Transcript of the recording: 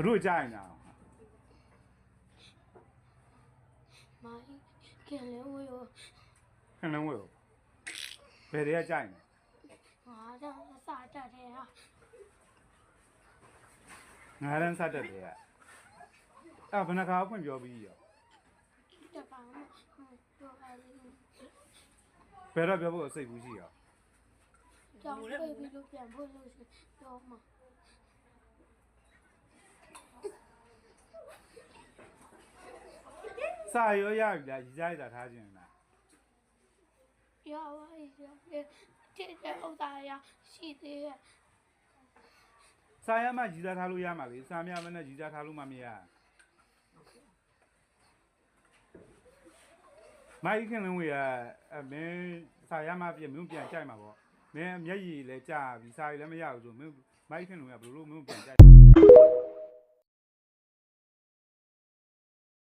တို့ကြိုင်တာမိုင်းကင်လေးဝေရော ခဏလုံးဝယ်ဘယ်တွေကကြိုင်လဲ ငါတော့စားတတ်တယ်ဟာ ငါးတန်းစတက်တယ်ကအဲ့ဘယ်နှခါဖွင့်ပြောပြီးရော တကောင်ပြောပါလိမ့် ဘယ်တော့ပြောဖို့အစိတ်ဘူးရှိရော ကြောင်ပြေးပြီးလို့ပြန်ဖို့လို့ရှိပြောမှာ စာရောရပြီလားရီစားရတာထားခြင်းလား ရပါရဲ့တဲ့တဲ့ဥစ္စာရရှိသေးရဲ့ စာရမှရီစားထားလို့ရမှာလေစာမြမနဲ့ရီစားထားလို့မှမရမိုက်ခင်လုံးဝေကမင်းစာရမှပြမင်းပြန်ကြိုက်မှာပေါ့မင်းမျက်ရည်လည်းကြာပြီစာရည်လည်းမရဘူးဆိုမင်းမိုက်ခင်လုံးကဘယ်လိုလုပ်မင်းပြန်ကြိုက်